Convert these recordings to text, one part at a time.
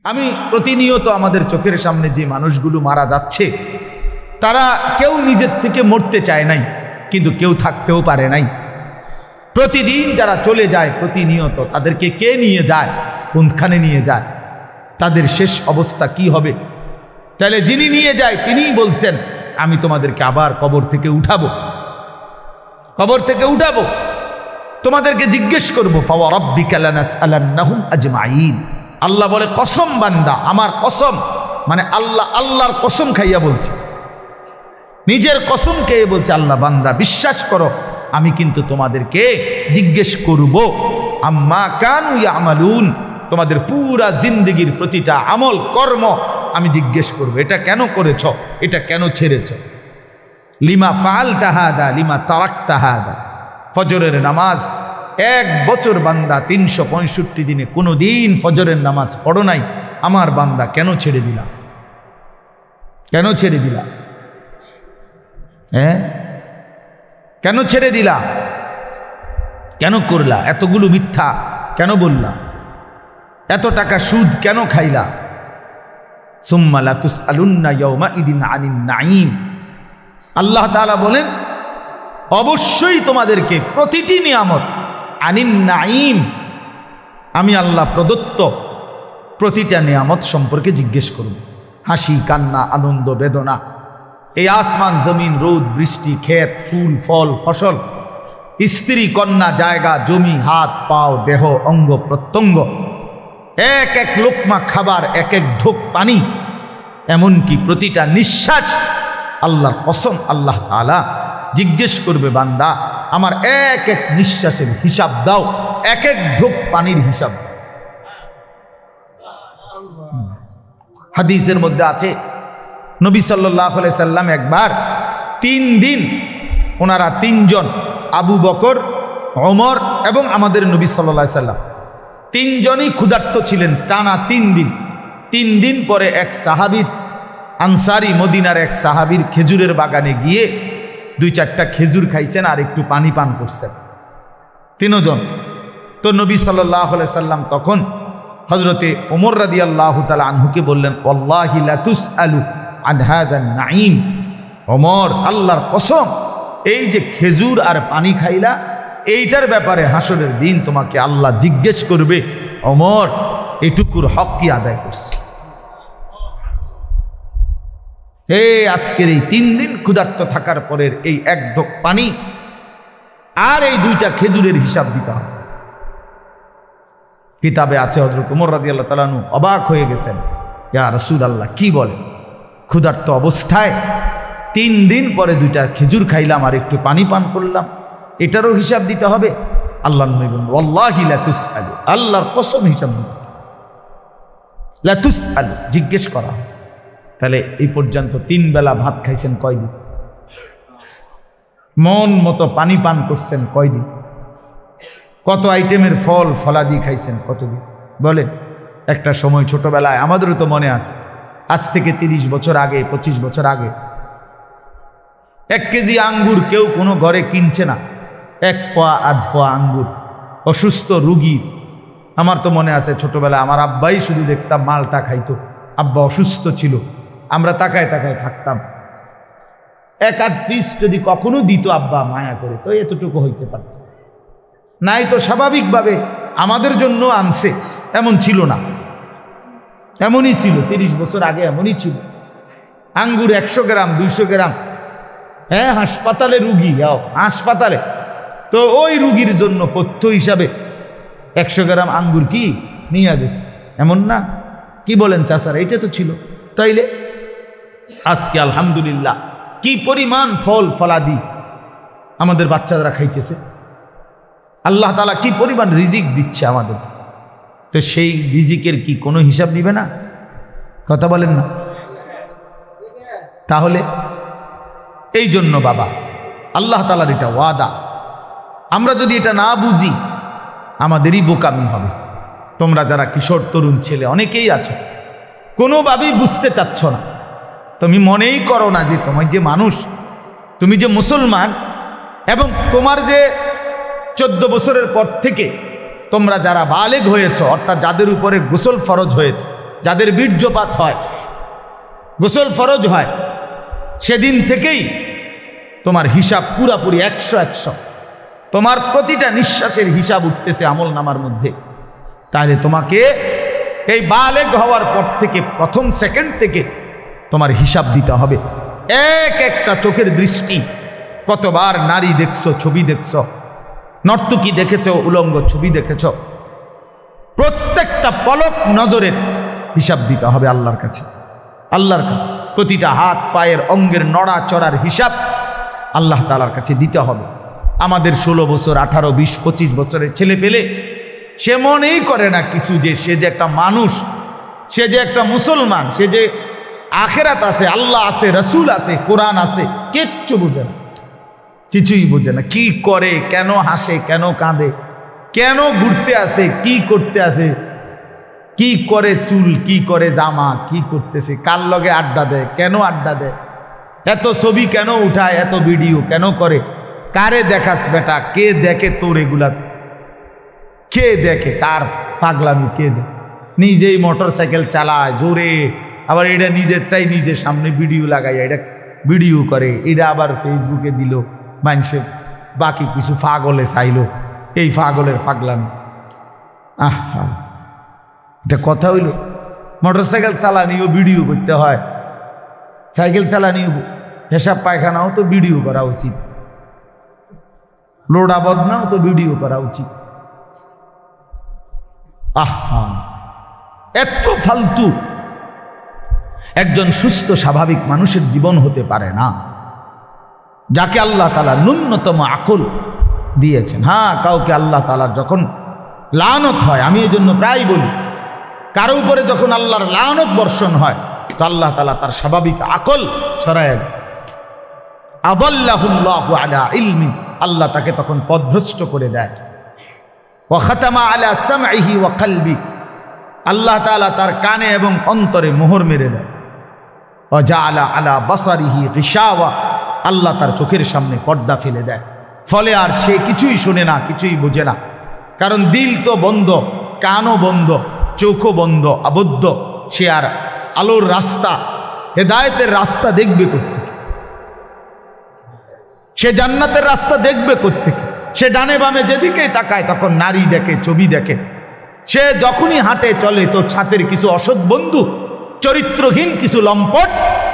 আমি প্রতিনিয়ত আমাদের চোখের সামনে যে মানুষগুলো মারা যাচ্ছে, তারা কেউ নিজের থেকে মরতে চায় নাই, কিন্তু কেউ থাকতেও পারে নাই। প্রতিদিন যারা চলে যায় প্রতিনিয়ত, তাদেরকে কে নিয়ে যায়, কোনখানে নিয়ে যায়, তাদের শেষ অবস্থা কি হবে? তাহলে যিনি নিয়ে যায় তিনিই বলছেন, আমি তোমাদেরকে আবার কবর থেকে উঠাবো, কবর থেকে উঠাবো, তোমাদেরকে জিজ্ঞেস করবো। ফাওয়ারাব্বিকা লানাসআলান্নাহুম আজমাইন। আল্লাহ বলে, কসম বান্দা, আমার কসম, মানে আল্লাহর কসম খাইয়া বলছে, নিজের কসম খেয়ে বলছে, আল্লাহ বান্দা বিশ্বাস করো, আমি কিন্তু তোমাদেরকে জিজ্ঞেস করব আম্মা কানু ইয়ামালুন, তোমাদের পুরা জিন্দেগির প্রতিটা আমল কর্ম আমি জিজ্ঞেস করব। এটা কেন করেছ, এটা কেন ছেড়েছ, লিমা ফাআলতা হাদা লিমা তারাকতা হাদা। ফজরের নামাজ 1 বছর বান্দা 365 দিনে কোনো দিন ফজরের নামাজ পড়ো নাই, আমার বান্দা কেন ছেড়ে দিলা, কেন ছেড়ে দিলা? হ্যাঁ, কেন ছেড়ে দিলা, কেন করলা, এতগুলো মিথ্যা কেন বললা, এত টাকা সুদ কেন খাইলা? সুম্মা লাতুসআলুন্না ইয়াওমাইদিন আনিন নাঈম। আল্লাহ তাআলা বলেন, অবশ্যই তোমাদেরকে প্রতিটি নিয়ামত, আনিন নাঈম, আমি আল্লাহ প্রদত্ত প্রতিটা নিয়ামত সম্পর্কে জিজ্ঞেস করব। হাসি কান্না আনন্দ বেদনা, এই আসমান জমিন রোদ বৃষ্টি ক্ষেত ফুল ফল ফসল, স্ত্রী কন্যা জায়গা জমি হাত পাও দেহ অঙ্গ প্রত্যঙ্গ, এক এক লোকমা খাবার, এক এক ঢোক পানি, এমনকি প্রতিটা নিঃশ্বাস, আল্লাহর কসম আল্লাহ তাআলা জিজ্ঞেস করবে, বান্দা আমার এক এক নিঃশ্বাসের হিসাব দাও, এক এক ঢোক পানির হিসাব দাও। হাদিসের মধ্যে আছে, নবী সাল্লাল্লাহু আলাইহি সাল্লাম একবার 3 দিন, ওনারা 3 জন, আবু বকর, ওমর এবং আমাদের নবী সাল্লাল্লাহু আলাইহি সাল্লাম 3 জনই ক্ষুধার্ত ছিলেন টানা 3 দিন। 3 দিন পরে এক সাহাবী আনসারি, মদিনার এক সাহাবীর খেজুরের বাগানে গিয়ে 2-4টা খেজুর খাইছেন আর একটু পানি পান করছেন, 3 জন। তো নবী সাল্লাল্লাহু আলাইহি সাল্লাম তখন হযরতে ওমর রাদিয়াল্লাহু তাআলা আনহুকে বললেন, ওয়াল্লাহি লা তুসআলু আন হাযান নাঈম। ওমর, আল্লাহর কসম, এই যে খেজুর আর পানি খাইলা, এইটার ব্যাপারে হাসরের দিন তোমাকে আল্লাহ জিজ্ঞেস করবে, ওমর এটুকুর হক কি আদায় করছে? আজকের এই 3 দিন ক্ষুধার্ত থাকার পরের এই 1 ঢোক পানি আর এই 2টা খেজুরের হিসাব দিতে হবে। কিতাবে আছে, হযরত ওমর রাদিয়াল্লাহু তাআলা আনহু অবাক হয়ে গেছেন, ইয়া রাসূলুল্লাহ, কি বলে, ক্ষুধার্ত অবস্থায় 3 দিন পরে 2টা খেজুর খাইলাম আর একটু পানি পান করলাম, এটারও হিসাব দিতে হবে? আল্লাহ নবী বলেন, ওয়াল্লাহি লা তুসআলু, আল্লাহর কসম হিসাব দিতে, লা তুসআলু, জিজ্ঞেস করা। তাহলে এই পর্যন্ত 3 বেলা ভাত খাইছেন কয়দিন? মন মতো পানি পান করছেন কয়দিন? কত আইটেমের ফল ফলাদি খাইছেন কতদিন? বলেন। একটা সময় ছোটবেলায়, আমাদেরও তো মনে আছে, আজ থেকে 30 বছর আগে 25 বছর আগে 1 কেজি আঙ্গুর কেউ কোনো ঘরে কিনছে না, 1 পোয়া 1/2 পোয়া আঙ্গুর, অসুস্থ রুগী। আমার তো মনে আছে ছোটবেলায় আমার আব্বাই শুধু দেখতাম মালটা খাইতো, আব্বা অসুস্থ ছিল, আমরা তাকায় তাকায় থাকতাম। 1-8 পিস যদি কখনো দিত আব্বা মায়া করে, তো এতটুকু হইতে পারত, নাই তো স্বাভাবিকভাবে আমাদের জন্য আনছে, এমন ছিল না, এমনই ছিল 30 বছর আগে, এমনই ছিল। আঙ্গুর 100 গ্রাম 200 গ্রাম, হ্যাঁ, হাসপাতালে রুগী, হাসপাতালে, তো ওই রুগীর জন্য পথ্য হিসাবে 100 গ্রাম আঙ্গুর কি নিয়ে গেছে, এমন না? কি বলেন চাচারা, এটা তো ছিল। তাইলে আজকে আলহামদুলিল্লাহ কি পরিমাণ ফল ফলাদি আমাদের বাচ্চারা খাইতেছে, আল্লাহ তাআলা কি পরিমাণ রিজিক দিচ্ছে আমাদের, তো সেই রিজিকের কি কোনো হিসাব নিবে না? কথা বলেন না? তাহলে এই জন্য বাবা, আল্লাহ তাআলার এটা ওয়াদা, আমরা যদি এটা না বুঝি আমাদেরই বোকামি হবে। তোমরা যারা কিশোর তরুণ ছেলে অনেকেই আছো, কোনোভাবেই বুঝতে চাচ্ছ না, তুমি মনেই করো না যে তোমার যে মানুষ, তুমি যে মুসলমান, এবং তোমার যে 14 বছরের পর থেকে তোমরা যারা বালেগ হয়েছ, অর্থাৎ যাদের উপরে গোসল ফরজ হয়েছে, যাদের বীর্যপাত হয়, গোসল ফরজ হয়, সেদিন থেকেই তোমার হিসাব পুরাপুরি 100 তোমার প্রতিটা নিঃশ্বাসের হিসাব উঠতেছে আমল নামার মধ্যে। তাহলে তোমাকে এই বালেগ হওয়ার পর থেকে প্রথম সেকেন্ড থেকে তোমার হিসাব দিতে হবে। এক একটা চোখের দৃষ্টি, কতবার নারী দেখছো, ছবি দেখছো, নর্তকী দেখেছ, উলঙ্গ ছবি দেখেছ, প্রত্যেকটা পলক নজরের হিসাব দিতে হবে আল্লাহর কাছে। আল্লাহর কাছে প্রতিটা হাত পায়ের অঙ্গের নড়াচড়ার হিসাব আল্লাহ তাআলার কাছে দিতে হবে। আমাদের 16 বছর, 18, 20, 25 বছরের ছেলে পেলে সে মনেই করে না কিছু, যে সে যে একটা মানুষ, সে যে একটা মুসলমান, সে যে আখেরাত আছে, আল্লাহ আছে, রসুল আছে, কোরআন আছে, কিচ্ছু বোঝে না, কিছুই বোঝে না। কি করে, কেন হাসে, কেন কাঁদে, কেন ঘুরতে আসে, কি করতে আসে, কি করে চুল, কি করে জামা, কি করতেছে, কার লগে আড্ডা দেয়, কেন আড্ডা দেয়, এত ছবি কেন উঠায়, এত ভিডিও কেন করে, কারে দেখাস বেটা, কে দেখে তোর এগুলা, কে দেখে, কার পাগলামি কে দেখে, নিজেই মোটর সাইকেল চালায় জোরে, আবার এটা নিজেরটাই নিজের সামনে ভিডিও লাগাই, এটা ভিডিও করে, এটা আবার ফেসবুকে দিল, মানুষে বাকি কিছু পাগলে চাইলো, এই পাগলের পাগলামি। আহা, এটা কথা হইল? মোটর সাইকেল চালানিও ভিডিও করতে হয়, সাইকেল চালানিও, পেশাব পায়খানাও তো ভিডিও করা উচিত, লোডা বদনাও তো ভিডিও করা উচিত। আহা, এত ফালতু একজন সুস্থ স্বাভাবিক মানুষের জীবন হতে পারে না, যাকে আল্লাহ তাআলা ন্যূনতম আকল দিয়েছেন। হ্যাঁ, কাউকে আল্লাহ তাআলার যখন লানত হয়, আমি এই জন্য প্রায় বলি, কারো উপরে যখন আল্লাহর লানত বর্ষণ হয়, তো আল্লাহ তাআলা তার স্বাভাবিক আকল সরায় দেয়। আদাল্লাহুল্লাহু আলা ইলমিন, আল্লাহ তাকে তখন পথভ্রষ্ট করে দেয়। ওয়া খাতামা আলা সামঈহি ওয়া কলবি, আল্লাহ তাআলা তার কানে এবং অন্তরে মোহর মেরে দেয়। ওয়া জাআলা আলা বাসারিহি গিশাওয়া, আল্লাহ তার চোখের সামনে পর্দা ফেলে দেয়। ফলে আর সে কিছুই শোনে না, কিছুই বোঝে না, কারণ দিল তো বন্ধ, কানও বন্ধ, চোখও বন্ধ, আবদ্ধ। সে আর আলোর রাস্তা, হেদায়েতের রাস্তা দেখবে কোত্থেকে? সে জান্নাতের রাস্তা দেখবে কোত্থেকে? সে ডানে বামে যেদিকেই তাকায় তখন নারী দেখে, ছবি দেখে। সে যখনই হাঁটে চলে তো ছাতের কিছু অসৎ বন্ধু, চরিত্রহীন কিছু লম্পট,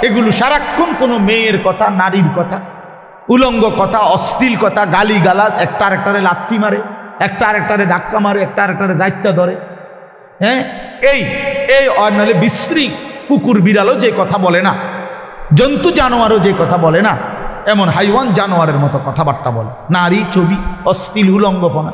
এগুলো সারাক্ষণ কোনো মেয়ের কথা, নারীর কথা, উলঙ্গ কথা, অশ্লীল কথা, গালি গালাজ, একটা আরেকটারে লাথি মারে, একটা আরেকটারে ধাক্কা মারে, একটা আরেকটারে যাইত্যা ধরে। হ্যাঁ, এই এই নাহলে বিশ্রী কুকুর বিড়ালও যে কথা বলে না, জন্তু জানোয়ারও যে কথা বলে না, এমন হাইওয়ান জানোয়ারের মতো কথাবার্তা বলে, নারী, ছবি, অশ্লীল, উলঙ্গপনা।